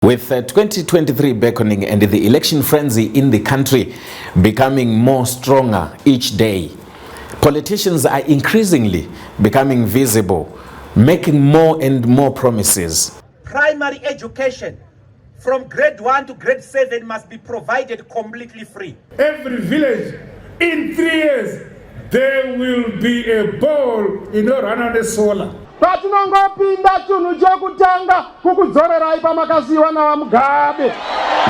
With 2023 beckoning and the election frenzy in the country becoming more stronger each day, politicians are increasingly becoming visible, making more and more promises. Primary education from grade 1 to grade 7 must be provided completely free. Every village, in 3 years, there will be a ball in a run solar. Patinongopinda tunhu chekutanga kukudzorerai pamakaziwa navamugabe.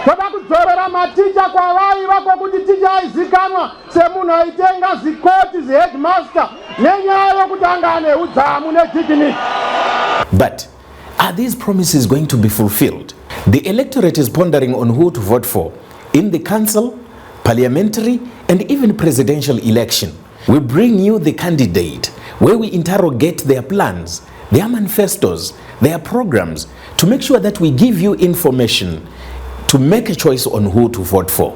Toda kudzorera maticha kwavaiva kwokuti ticha aizikanwa semunhu aitenga zikoti zheadmaster nenyaya yokuti anga ane udzamu nejikiniki. But are these promises going to be fulfilled? The electorate is pondering on who to vote for in the council, parliamentary, and even presidential election. We bring you the candidate, where we interrogate their plans, their manifestos, their programs, to make sure that we give you information to make a choice on who to vote for.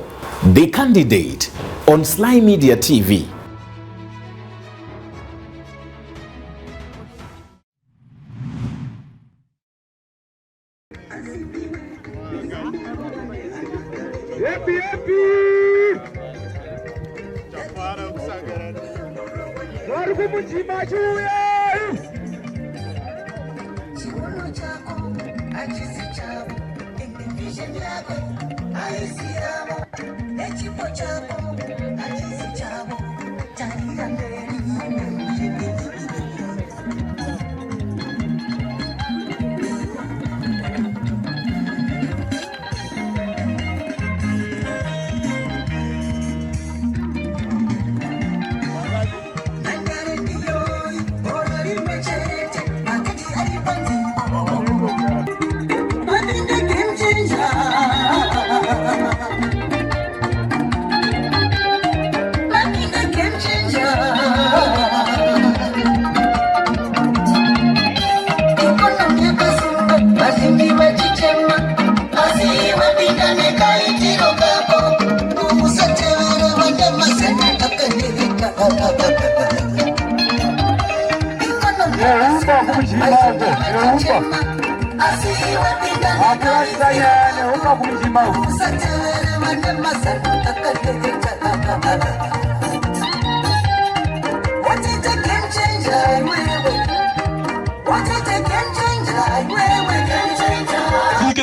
The candidate on Sly Media TV. Happy, happy!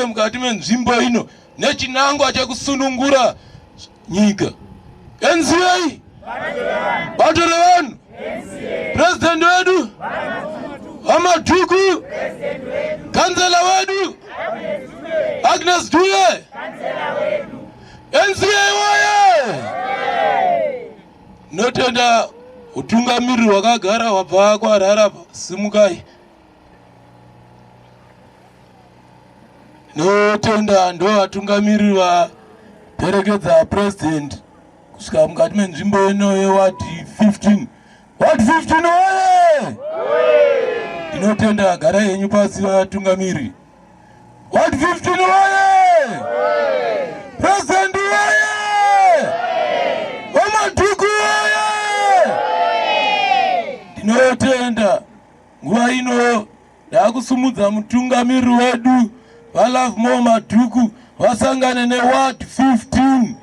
Mukati menzvimbo ino nechinangwa chekusunungura nyika. NCA bato revanhu, president wedu Madhuku, kansela wedu Agnes Duye, NCA waye. Notenda utungamiri wakagara wabva kwarara simukai. Notenda ndo vatungamiri vaperekedza president kusvika mukati menzvimbo ino yeward 15. Ward 15 oye! Inotenda gara yenyu pasi vatungamiri. Ward 15 oye! President oye! Madhuku oye! Inotenda nguva ino ndakusumudza mutungamiri wedu Lovemore Madhuku wasangane ne Ward 15.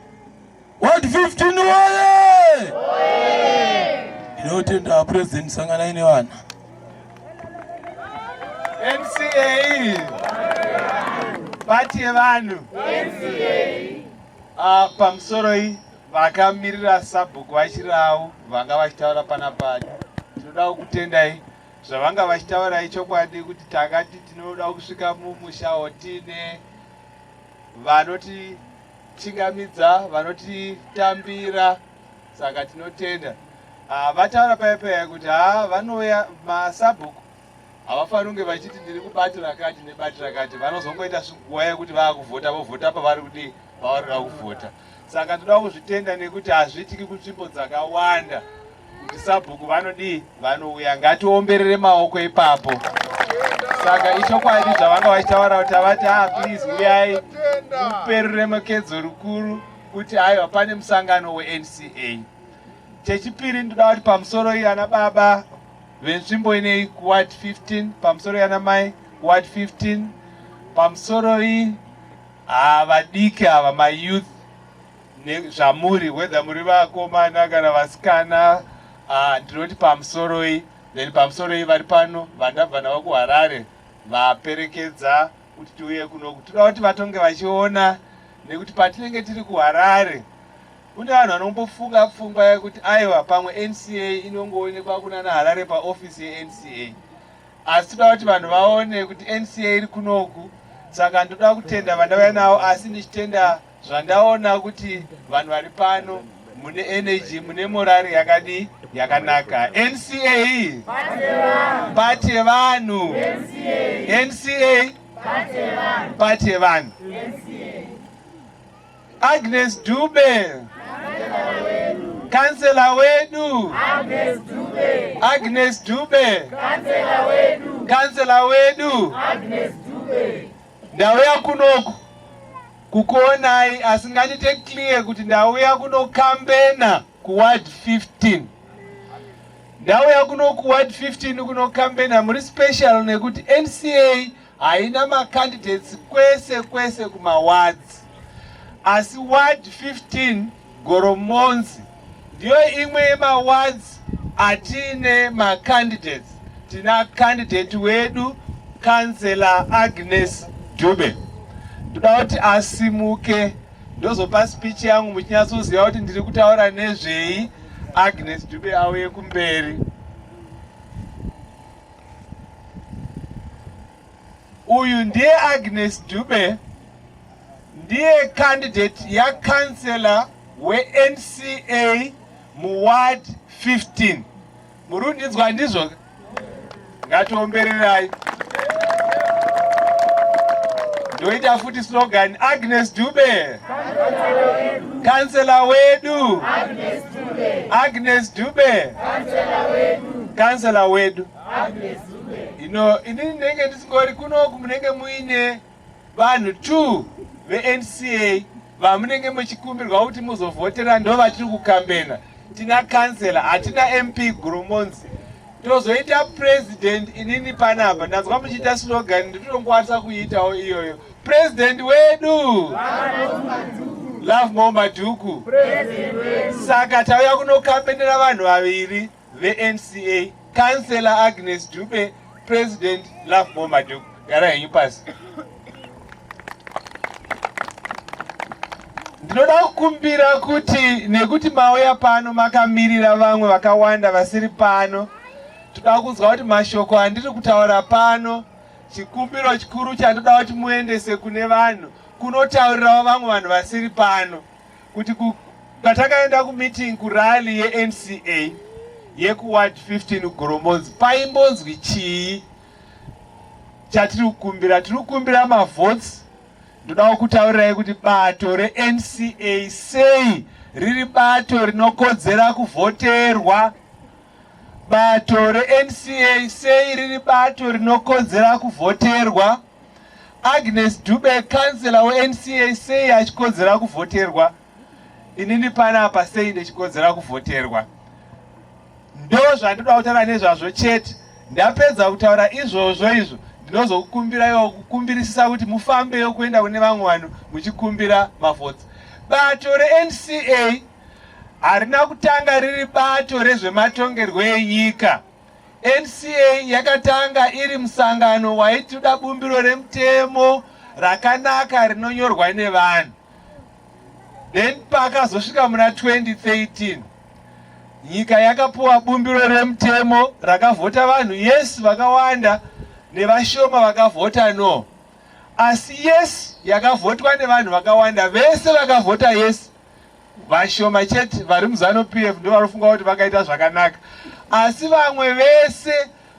Ward 15 waye! Inotenda president sangana ine wana. NCA bati yevanhu NCA pamusoro iyi vakamirira sabhuku vachirawo vanga vachitaura panapa. Tinoda kutendai zvavanga vachitaura ichokwadi kuti takati tinoda kusvika mumusha tine vanoti chingamidza vanotitambira, saka tinotenda. Vataura paipai kuti vanouya masabhuku havafaniri kunge vachiti ndiri kubati rakati nebati rakati, vanozongoita nguva yekuti vaakuvhota vovhota pavari kuti vavarira kuvhota. Saka toda kuzvitenda nekuti hazviitiki kunzvimbo dzakawanda kuti sabhuku vanodii vanouya. Ngatiomberere maoko ipapo. Saka ichokwadi zvavanga vachitaura kuti havati please uyai muperere makedzo rukuru kuti haiwa pane musangano weNCA. Chechipiri ndoda kuti pamusoro iyi ana baba venzvimbo inei kuward 15, pamusoro yana mai kuward 15, pamusoro iyi vadiki ava mayouth nezvamuri, whether muri vakomana kana vasikana, ndinoti pamusoroi. Then pamusoroi vari pano vandabva navo kuHarare vaperekedza kuti tiuye kunoku. Toda kuti vatonge vachiona, nekuti patinenge tiri kuHarare kune vanhu vanombofunga pfungwa yekuti aiwa pamwe NCA inongoonekwa kuna naHarare paofisi yeNCA. Asi toda kuti vanhu vaone kuti NCA iri kunoku. Saka ndoda kutenda vandauya navo, asi ndichitenda zvandaona kuti vanhu vari pano mune energy, mune morari yakadi yakanaka. NCA bate vanhu, NCA bate vanhu. Agnes Dube, kansela wedu. Agnes Dube, kansela wedu. Ndauya kunoku kukuonai, asi ngandite clear kuti ndauya kunokambena kuward 15. Ndauya kunoku ward 15 kunokambena muri special nekuti NCA haina macandidates kwese kumawards. Asi ward 15 Goromonzi ndiyo imwe yemawards atine macandidates. Tina candidate wedu Councillor Agnes Dube. Ndoda kuti asimuke ndozopa speech yangu muchinyatsoziva kuti ndiri kutaura nezvei. Agnes Dube auye kumberi. Uyu ndiye Agnes Dube, ndiye candidate ya councillor we-NCA muward 15. Murundidzwa ndizvo? Ngatiombererai. Ndoita futi slogan, Agnes Dube, councillor wedu. Agnes Dube, councillor wedu. Inini ndenge ndisingori kunoku munenge muine vanhu 2 veNCA vamunenge muchikumbirwa kuti muzovhotera, ndo vatiri kukambena. Tina councillor, hatina MP Goromonzi. Tozoita president inini panapa. Ndazwa muchiita slogan, nditongowanisa kuitawo iyoyo. President wedu Lovemore Madhuku. Saka tauya kunokambenera vanhu vaviri veNCA, Councillor Agnes Dube, President Lovemore Madhuku. Gara henyu pasi. Ndinoda kukumbira kuti nekuti mauya pano makamirira vamwe vakawanda vasiri pano, toda kuzwa kuti mashoko andiri kutaura pano, chikumbiro chikuru chandoda kuti muendese kune vanhu kunotaurirawo vamwe vanhu vasiri pano, kuti patakaenda kumeeting kurally yeNCA yekuward 15 Goromonzi paimbonzwi chii chatiri kukumbira. Tiri kukumbira mavotes. Ndoda kutaurirai kuti bato reNCA sei riri bato rinokodzera kuvhoterwa. Bato reNCA sei riri bato rinokodzera kuvhoterwa. Agnes Dube, councillor weNCA sei achikodzera kuvhoterwa. Inini panapa sei ndichikodzera kuvhoterwa. Ndo zvandoda kutaura nezvazvo chete. Ndapedza kutaura izvozvo ndinozokukumbiraiwo kukumbirisisa kuti mufambeyo kuenda kune vamwe vanhu muchikumbira mavhotsi. Bato reNCA harina kutanga riri bato rezvematongerwo enyika. NCA yakatanga iri musangano waitoda bumbiro remutemo rakanaka rinonyorwa nevanhu. Then pakazosvika muna 2013 nyika yakapuwa bumbiro remutemo rakavhota vanhu yes vakawanda nevashoma vakavhota no. Asi yes yakavhotwa nevanhu vakawanda, vese vakavhota yes. Vashoma chete vari muzano PF ndo varofunga kuti vakaita zvakanaka. Asi vamwe vese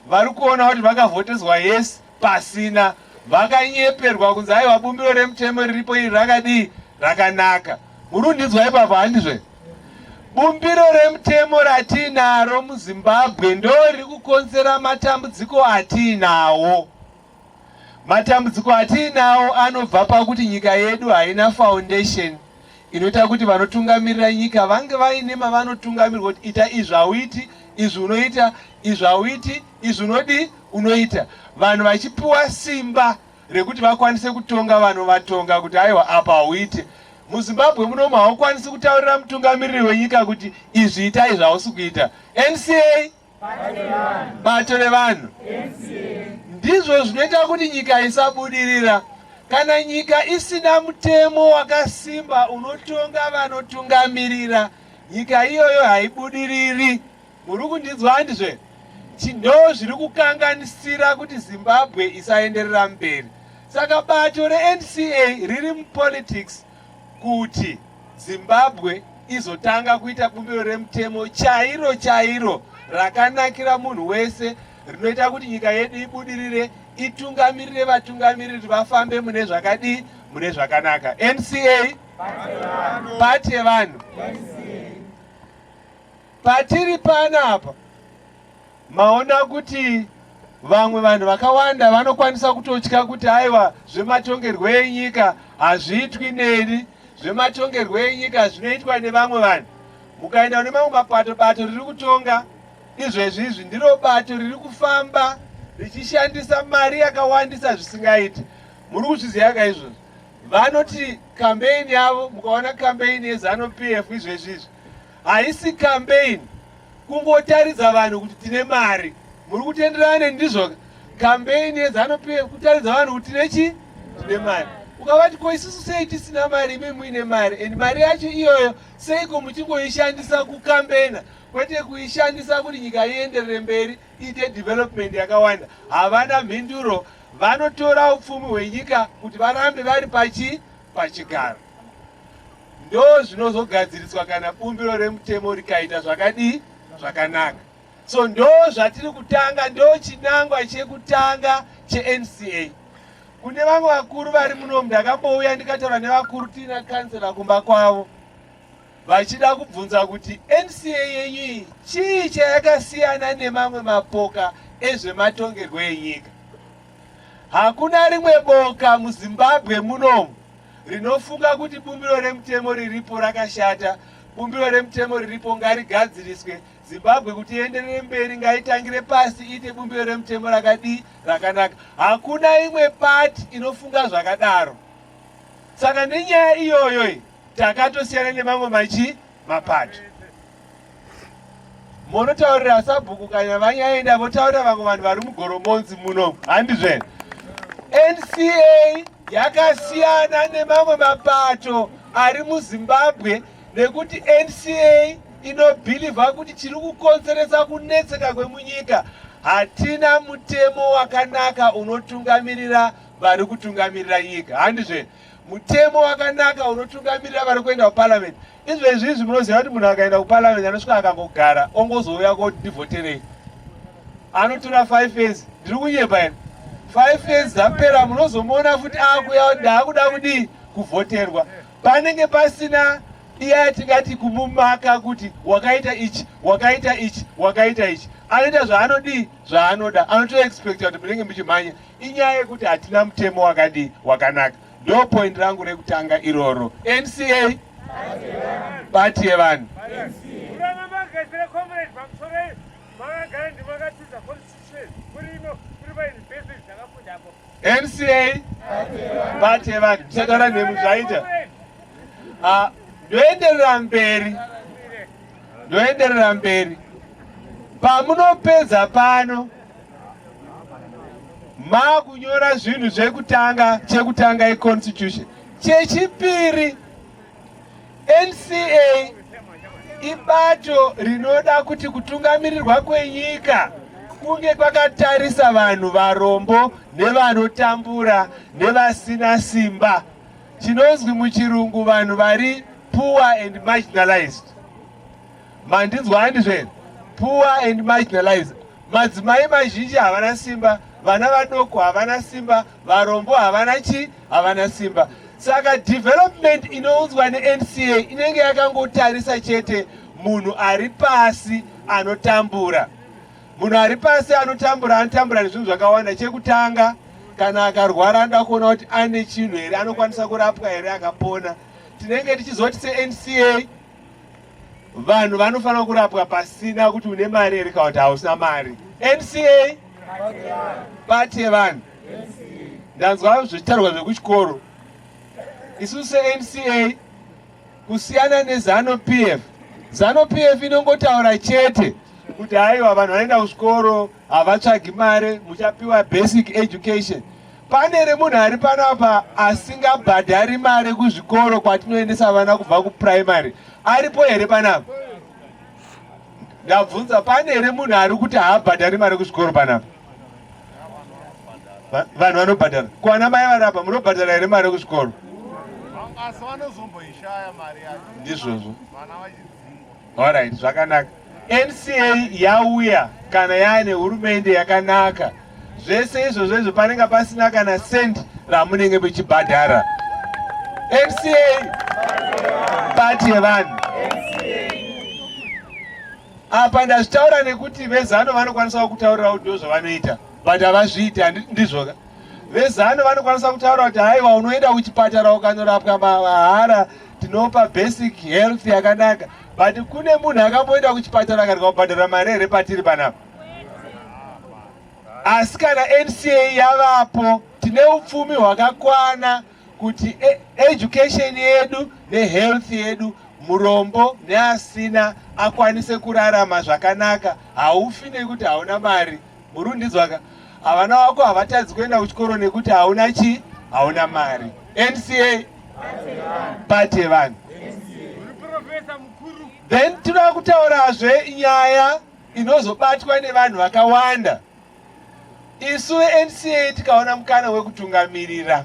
vari kuona kuti vakavhoteswa yes pasina, vakanyeperwa kunzi aiwa bumbiro remutemo riripo iri rakadii rakanaka. Murundidzwa ipapo handizve? Bumbiro remutemo ratinaro muZimbabwe ndo riri kukonzera matambudziko atinawo. Matambudziko atinawo anobva pakuti nyika yedu haina foundation inoita kuti vanotungamirira nyika vange vaine mavanotungamirwa kuti ita izvi hauiti, izvi unoita, izvi hauiti, izvi unodi unoita. Vanhu vachipiwa simba rekuti vakwanise kutonga vanhu vatonga kuti aiwa apa hauite. MuZimbabwe munomu haukwanisi kutaurira mutungamiriri wenyika kuti izvi itai zvausi kuita. NCA bato revanhu ndizvo zvinoita kuti nyika isabudirira. Kana nyika isina mutemo wakasimba unotonga vanotungamirira, nyika iyoyo haibudiriri. Muri kundinzwa handizve? Ndo zviri kukanganisira kuti Zimbabwe isaenderera mberi. Saka bato reNCA riri mupolitics kuti Zimbabwe izotanga kuita bumbiro remutemo chairo chairo rakanakira munhu wese, rinoita kuti nyika yedu ibudirire, itungamirire vatungamiriri vafambe mune zvakadi, mune zvakanaka. NCA pati yevanhu. Patiri panapa maona kuti vamwe vanhu vakawanda vanokwanisa kutotya kuti aiwa zvematongerwo enyika hazviitwi neni, zvematongerwo enyika zvinoitwa nevamwe vanhu. Mukaenda nemamwe mapato, bato riri kutonga izvezvizvi ndiro bato riri kufamba richishandisa mari yakawandisa zvisingaiti. Muri kuzviziva kaizvozvo? Vanoti campaign yavo, mukaona campaign yeZANU-PF izvezvizvi haisi campaign kungotaridza vanhu kuti tine mari. Muri kutenderana ndizvo? Campaign yeZANU-PF kutaridza vanhu kuti tine mari. Ukavati ko isusu sei tisina mari, imi muine mari, and mari yacho iyoyo seiko muchingoishandisa kukampeina kwete kuishandisa kuti nyika ienderere mberi iite development yakawanda? Havana mhinduro, vanotora upfumi hwenyika kuti varambe vari pachigaro. Ndo zvinozogadziriswa kana bumbiro remutemo rikaita zvakadi zvakanaka. So ndo zvatiri kutanga, ndo chinangwa chekutanga cheNCA. Kune vamwe vakuru vari munomu, ndakambouya ndikataura nevakuru tina kansela kumba kwavo, vachida kubvunza kuti NCA yenyu chii chayakasiyana nemamwe mapoka ezvematongerwo enyika. Hakuna rimwe boka muZimbabwe munomu rinofunga kuti bumbiro remutemo riripo rakashata. Bumbiro remutemo riripo ngarigadziriswe. Zimbabwe kuti ienderere mberi ngaitangire pasi ite bumbiro remutemo rakadi rakanaka. Hakuna imwe pati inofunga zvakadaro. Saka nenyaya iyoyo takatosiyana nemamwe mapato. Munotaurira sabhuku kana vanyaenda votaurira vamwe vanhu vari muGoromonzi muno, handizve? NCA yakasiyana nemamwe mapato ari muZimbabwe nekuti NCA inobhilivha kuti chiri kukonzeresa kunetseka kwemunyika, hatina mutemo wakanaka unotungamirira vari kutungamirira nyika, handizve? Mutemo wakanaka unotungamirira vari kuenda kuparliament. Izvezvizvi munoziva kuti munhu akaenda kuparliament anosvika akangogara ongozouya kuti ndivhoterei, anotora 5 years. Ndiri kunyepa here? 5 years dzapera munozomuona futi akuya ndaakuda kudii kuvhoterwa. Panenge pasina iya yatingati kumumaka kuti wakaita ichi, wakaita ichi, wakaita ichi. Anoita zvaanodii zvaanoda, anotoexpecta kuti munenge muchimhanya. Inyaya yekuti hatina mutemo wakadii wakanaka. Ndo point rangu rekutanga iroro. NCA bati yevanhu. NCA bati yevanhu. Tichataura nhemu zvaita. Ndoenderera mberi. Pamunopedza pano makunyora zvinhu chekutanga iconstitution. Chechipiri, NCA ibato rinoda kuti kutungamirirwa kwenyika kunge kwakatarisa vanhu varombo nevanotambura nevasina simba. Chinonzwi muchirungu vanhu vari poor and marginalized. Mandinzwa handizve? Poor and marginalized. Madzimai mazhinji havana simba, vana vadoko havana simba, varombo havana simba. Saka development inounzwa neNCA inenge yakangotarisa chete munhu ari pasi anotambura. Munhu ari pasi anotambura nezvinhu zvakawanda. Chekutanga, kana akarwara anoda kuona kuti ane chinhu here, anokwanisa kurapwa here akapona. Tinenge tichizoti seNCA vanhu vanofanira kurapwa pasina kuti une mari here kana kuti hausina mari. NCA bati yevanhu. ndanzwa zvichitaurwa zvekuchikoro. Isusu se-NCA kusiyana neZANU-PF. ZANU-PF inongotaura chete kuti haiwa vanhu vanoenda kuchikoro havatsvagi mare, muchapiwa basic education. Pane ere munhu ari panapa asingabhadhari mare kuzvikoro kwatinoendesa vana kubva kuprimary? Aripo here panapa? Ndabvunza, pane ere munhu ari kuti haabhadhari mare kuzvikoro panapa? Vanhu vanobhadhara. Kwana mai varapa munobhadhara here mare kuzvikoro? Ndizvozvo. Alright, zvakanaka. NCA yauya kana yaane hurumende yakanaka. Zvese izvozvo panenge pasina kana cent ramunenge muchibhadhara. NCA pati yevanhu. Apa ndazvitaura nekuti vezano vanokwanisa kutaurira kuti ndozvavanoita, but havazviita, ndizvoka. Vezano vanokwanisa kutaura kuti haiwa unoenda kuchipatara ukanorapwa mahara, tinopa basic health yakanaka, but kune munhu akamboenda kuchipatara akabhadhara mare here patiri panapa? Asi kana NCA yavapo, tine upfumi hwakakwana kuti education yedu nehealth yedu, murombo neasina akwanise kurarama zvakanaka. Haufi nekuti hauna mari. Murundizwaka, havana vako havatadzi kuenda kuchikoro nekuti hauna chi? Hauna mari. NCA pati yevanhu. Then tinoda kutaurazve nyaya inozobatwa nevanhu vakawanda. Isu NCA tikaona mukana wekutungamirira,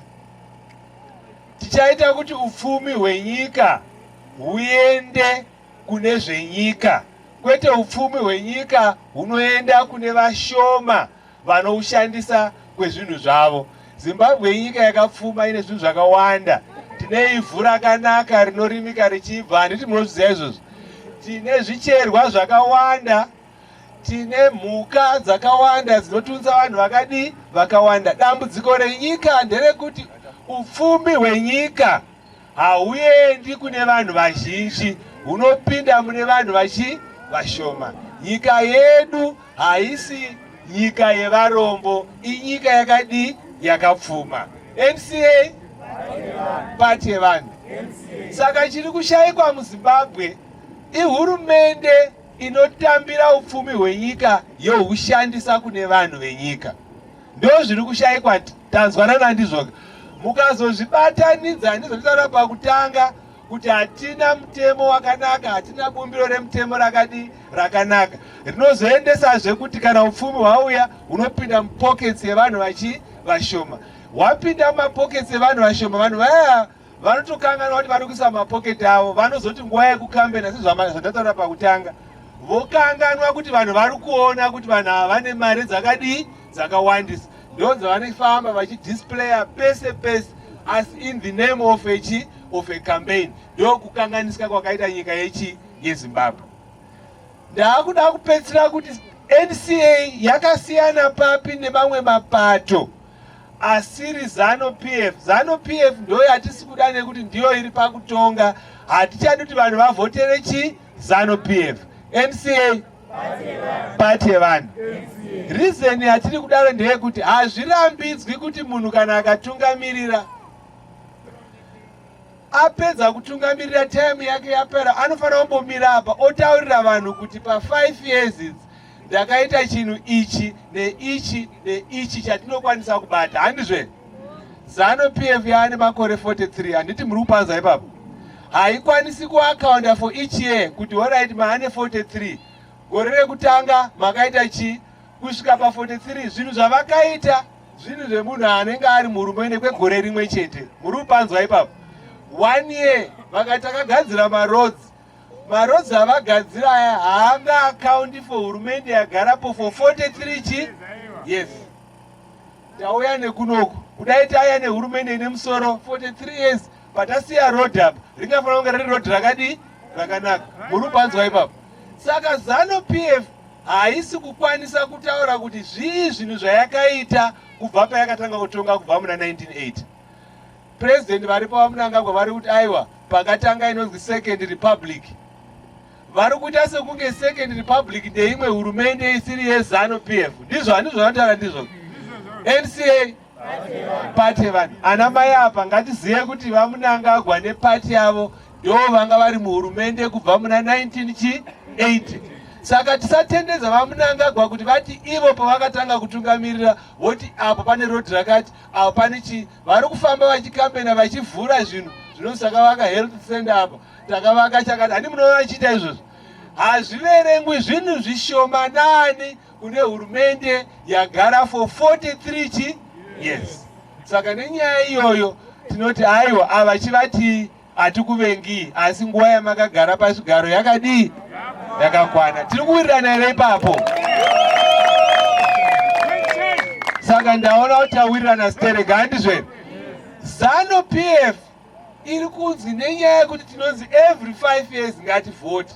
tichaita kuti upfumi hwenyika huende kune zvenyika, kwete upfumi hwenyika hunoenda kune vashoma vanoushandisa kwezvinhu zvavo. Zimbabwe inyika yakapfuma, ine zvinhu zvakawanda. Tine ivhu rakanaka rinorimika richibva, handiti munozviziva izvozvo. Tine zvicherwa zvakawanda, tine mhuka dzakawanda dzinotunza vanhu vakawanda. Dambudziko renyika nderekuti upfumi hwenyika hauendi kune vanhu vazhinji, hunopinda mune vanhu vashoma. Nyika yedu haisi nyika yevarombo, inyika yakapfuma. NCA pati yevanhu. Saka chiri kushayikwa muZimbabwe ihurumende inotambira upfumi hwenyika yohushandisa kune vanhu venyika. Ndo zviri kushayikwa, tanzwanana ndizvoka. Mukazozvibatanidza, ndizvotaura pakutanga kuti hatina mutemo wakanaka, hatina bumbiro remutemo rakanaka, rinozoendesazve kuti kana upfumi hwauya hunopinda mupockets yevanhu vashoma. Wapinda mumapockets evanhu vashoma, vanhu vaya vanotokanganwa kuti vari kuisa mapocket avo, vanozoti nguva yekukambena, sezvandataura pakutanga, vokanganwa kuti vanhu vari kuona kuti vanhu ava vane mari dzakawandisa. Ndonzo vanofamba vachidisplaya pese pese as in the name of a campaign. Ndo kukanganisika kwakaita nyika yeZimbabwe. Ndakuda kupedzera kuti NCA yakasiyana papi nemamwe mapato asiri ZANU-PF. ZANU-PF ndo yatisi kuda nekuti ndiyo iri pakutonga. Hatichadi kuti vanhu vavhotere ZANU-PF. NCA pati yevanhu. Reason yatiri kudaro ndeyekuti hazvirambidzwi kuti munhu kana akatungamirira, apedza kutungamirira time yake yapera, anofanira kumbomira apa otaurira vanhu kuti pa5 years ndakaita chinhu ichi neichi neichi chatinokwanisa kubata. Handizve ZANU-PF yaane makore 43, handiti muri kupanza ipapo. Haikwanisi kuakaunda for each year kuti alright maane 43, gore rekutanga makaita chi, kusvika pa43. Zvinhu zvavakaita zvinhu zvemunhu anenge ari muhurumende kwegore rimwe chete. Muri kupanzwa ipapo. 1 year vakati akagadzira maroads avagadzira aya haanga akaundi for hurumende yagarapo for 43 yes. Tauya nekunoku kudai tauya nehurumende ine musoro 43 years, patasiya road up ringafanira kunge riri road rakanaka. Muri kupanzwa ipapo. Saka ZANU-PF haisi kukwanisa kutaura kuti zvii zvinhu zvayakaita kubva payakatanga kutonga kubva muna 1980. President varipo vamunangagwa vari kuti aiwa pakatanga inonzi Second Republic. Vari kuita sekunge Second Republic ndeimwe hurumende isiri yeZANU-PF. Ndizvo vanotaura ndizvo. NCA pati yevanhu. Ana mai apa ngatizive kuti vamunangagwa nepati yavo ndo vanga vari muhurumende kubva muna 1980. Saka tisatendedza vamunangagwa kuti vati ivo pavakatanga kutungamirira voti apo pane road rakati, apo pane chi, vari kufamba vachikambena vachivhura zvinhu zvinosakavaka health center apa, takavaka chakati. Handi munoona vachiita izvozvo? Hazviverengwi zvinhu zvishomanani kune hurumende yagara for 43 years. Saka nenyaya iyoyo tinoti aiwa ava chivati hatikuvengi, asi nguva yamakagara pazvigaro yakadii? Yakakwana. Tiri kuwirirana here ipapo? Saka ndaona kuti tawirirana stereka, handizveni? Zanu PF iri kunzi nenyaya yekuti tinonzi every 5 years ngativhote.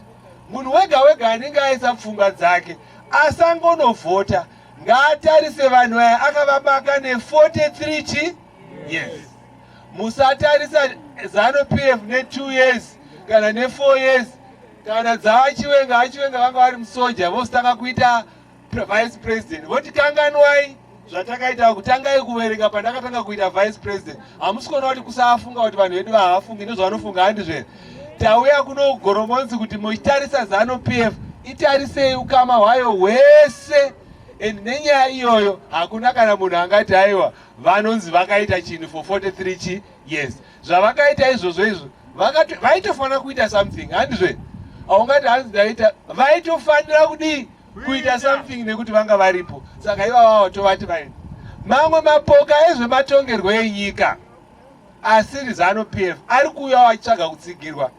Munhu wega wega anenge aisa pfungwa dzake asangonovhota, ngaatarise vanhu aya akavamaka ne43 years. Musatarisa Zanu PF ne2 years kana ne4 years kana dzavachiwenga vanga vari musoja vositanga kuita vice president. Voti kanganwai zvatakaita kutangai kuverenga pandakatanga kuita vice president. Hamusi kuona kuti kusafunga kuti vanhu vedu havafungi ndozvanofunga, handizveni? Tauya kuno Goromonzi kuti muchitarisa Zanu PF itarisei ukama hwayo hwese. And nenyaya iyoyo hakuna kana munhu angati aiwa vanonzi vakaita chinhu for 43 years. Zvavakaita izvozvo vaitofanira kuita something, handizve? Haungati hanzi daita, vaitofanira kudii kuita something nekuti vanga varipo. Saka ivava tovati vaini mamwe mapoka ezvematongerwo enyika asiri Zanu PF ari kuuya vachitsvaga kutsigirwa.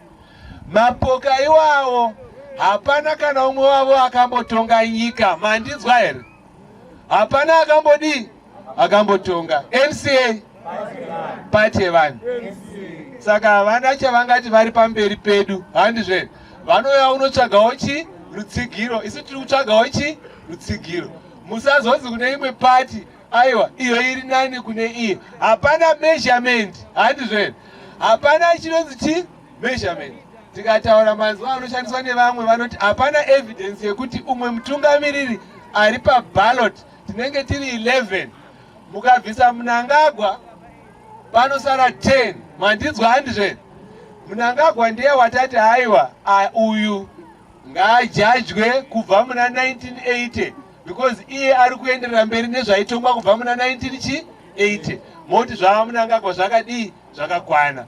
Mapoka iwawo hapana kana umwe wavo akambotonga nyika, mandinzwa here? Hapana akambodii? Akambotonga. NCA pati yevanhu. Saka havana chavangati vari pamberi pedu, handizveni? Vanouya unotsvagawo chi? Rutsigiro. Isu tiri kutsvagawo chi? Rutsigiro. Musazonzi kune imwe pati aiwa iyo iri nani kune iye. Hapana measurement, handizveni? Hapana chinonzi chi? Measurement. Tikataura mazuva anoshandiswa nevamwe vanoti hapana evidence yekuti umwe mutungamiriri ari paballot tinenge tiri 11 mukabvisa Mnangagwa panosara 10. Mandinzwa handizveni? Mnangagwa ndiye watati haiwa uyu ngaajajwe kubva muna 1980 because iye ari kuenderera mberi nezvaitongwa kubva muna 1980. Moti zvava Mnangagwa zvakadii? Zvakakwana.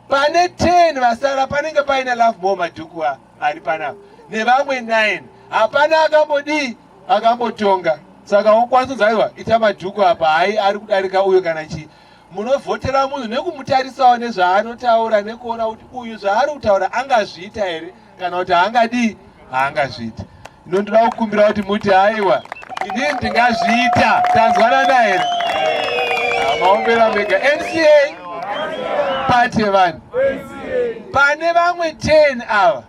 Pane 10 vasara panenge paina Lovemore Madhuku ari panapa nevamwe 9. Hapana akambodii? Akambotonga. Saka ukwanisa aiwa ita Madhuku apa hai ari kudarika uyo kana chi. Munovhotera munhu nekumutarisawo nezvaanotaura nekuona kuti uyu zvaari kutaura angazviita here kana kuti haangadii? Haangazviita. Inondoda kukumbira kuti muti haiwa inini ndingazviita. Tanzwanana here? Maombera mega. NCA pati yevanhu. Pane vamwe 10 ava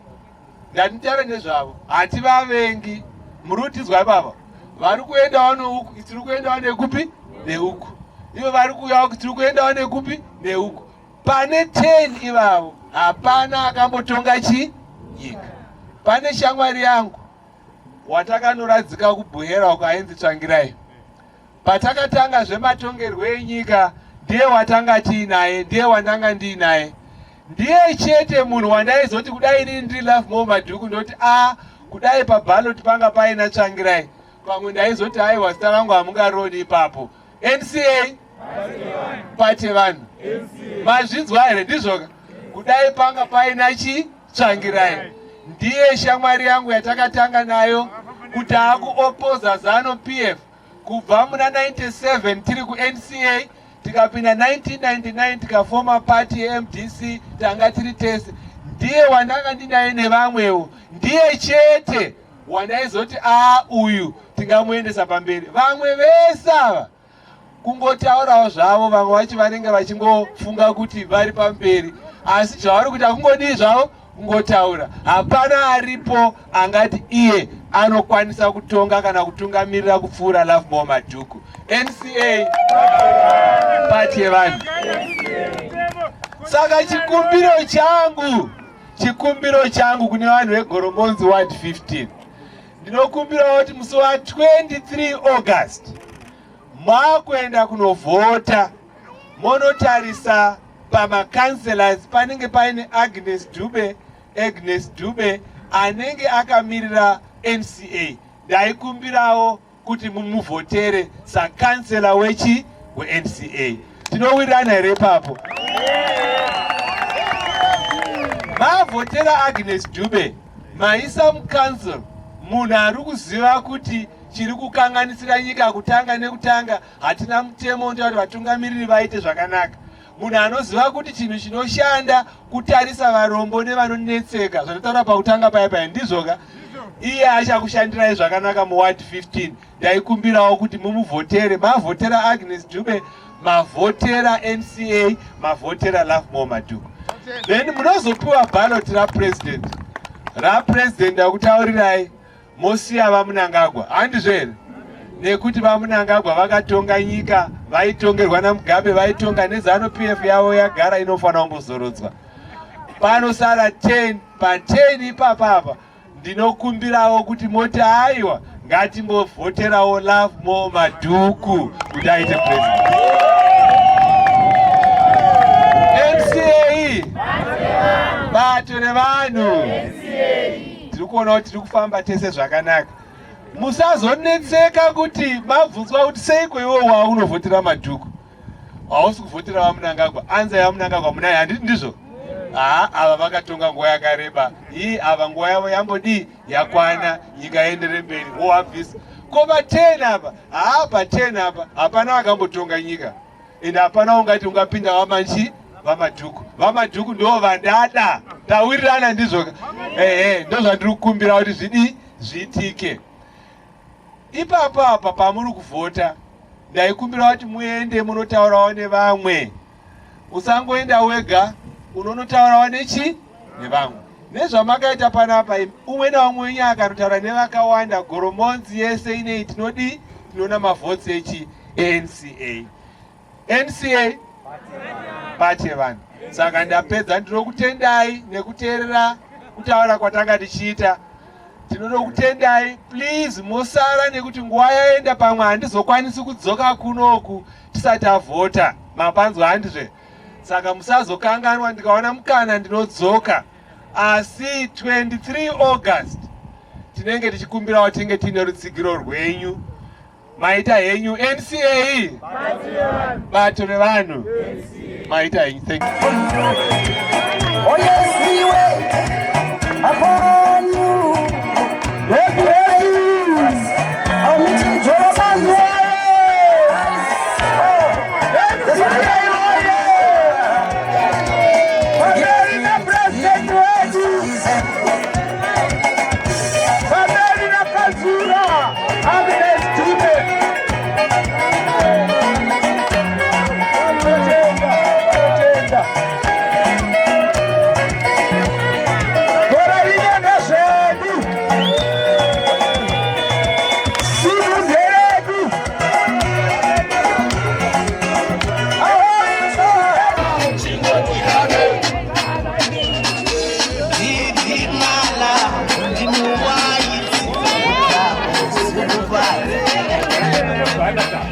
ndatitaure nezvavo hativavengi. Muri kutizwa baba? Vari kuendawo neuku, tiri kuendawo nekupi? Neuku. Ivo vari kuuyawo tiri kuendawo nekupi? Neuku. Pane 10 ivavo hapana akambotonga chi? Nyika. Pane shamwari yangu watakanoradzika kubhuhera uko ainzi Tsvangirai. Patakatanga zvematongerwo enyika ndiye watanga tiinaye, ndiye wandanga ndiinaye. Ndiye chete munhu wandaizoti kudai inini ndiri Lovemore Madhuku ndoti kudai paballot panga paina Tsvangirai, pamwe ndaizoti aiwa zita rangu hamungaroni ipapo. NCA pati yevanhu. Mazvinzwa here? Ndizvoka kudai panga paina chi? Tsvangirai. Ndiye shamwari yangu yatakatanga nayo kuti akuopoza Zanu PF kubva muna 97 tiri ku-NCA tikapinda 1999 tikafoma pati yeMDC tanga tiri tese. Ndiye wandanga ndinaye nevamwewo, ndiye chete wandaizoti uyu tingamuendesa pamberi. Vamwe vese ava kungotaurawo zvavo, vamwe vacho vanenge vachingofunga kuti vari pamberi, asi zvavari kuita kungodii zvavo? Kungotaura. Hapana aripo angati iye anokwanisa kutonga kana kutungamirira kupfuura Lovemore Madhuku. NCA pati yevanhu. Saka chikumbiro changu kune vanhu veGoromonzi Ward 15 ndinokumbirawo kuti musi wa 23 August mwakuenda kunovhota monotarisa pamakanselas panenge paine Agnes Dube anenge akamirira NCA. Ndaikumbirawo kuti mumuvhotere sakansela weNCA. Tinowirirana here papo? Mavhotera Agnes Dube maisa mukansel munhu ari kuziva kuti chiri kukanganisira nyika kutanga nekutanga. Hatina mutemo kuti vatungamiriri vaite zvakanaka. Munhu anoziva kuti chinhu chinoshanda kutarisa varombo nevanonetseka zvinotaura pakutanga paya ndizvoka. Iye achakushandirai zvakanaka muward 15. Ndaikumbirawo kuti mumuvhotere. Mavhotera Agnes Dube, mavhotera NCA, mavhotera Lovemore Madhuku. Then munozopiwa ballot rapresident. Rapresident ndakutaurirai mosiya vaMunangagwa. Handizvo here? Nekuti vaMunangagwa vakatonga nyika, vaitongerwa naMugabe, vaitonga neZANU-PF yavo yagara inofanira kumbozorodzwa. Panosara 10 pa10 ipapapa. Ndinokumbirawo kuti moti aiwa ngatimbovhoterawo Lovemore Madhuku kuti aite president. NCA bato revanhu. Tiri kuona kuti tiri kufamba tese zvakanaka. Musazonetseka kuti mabvunzwa kuti seiko iwo waunovhotera Madhuku. Hausi kuvhotera vaMunangagwa. Anza yaMunangagwa munayo, handiti ndizvo? Ava vakatonga nguva yakareba. Ava nguva yavo yambodi yakwana, nyika yaendere mberi, wabvisa. Ko pa10 apa? Pa10 apa hapana vakambotonga nyika. Ende hapana ungati ungapinda vaMadhuku. VaMadhuku ndo vandada. Tawirirana ndizvo. Ndo zvandiri kukumbira kuti zviitike. Ipapo apa pamuri kuvhota, ndaikumbira kuti muende munotaurawo nevamwe. Usangoenda wega. Unonotaurawo nevamwe. Nezvamakaita panapa, umwe naumwe wenyu akanotaura nevakawanda, Goromonzi yese inei tinoona mavhotsi NCA. NCA bate vanhu. Saka ndapedza, ndinokutendai nekuteerera kutaura kwatanga tichiita. Tinoda kutendai, please mosara nekuti nguva yaenda pamwe handizokwanisi kudzoka kunoku tisati avhota. Mapanzwa handizve. Saka musazokanganwa ndikaona mukana ndinodzoka. Asi 23 August tinenge tichikumbirawo tinge tine rutsigiro rwenyu. Maita henyu NCA bato revanhu. Maita henyu. Thank you. Oh yes, we wait upon you. Our meeting Goromonzi. Madhuku.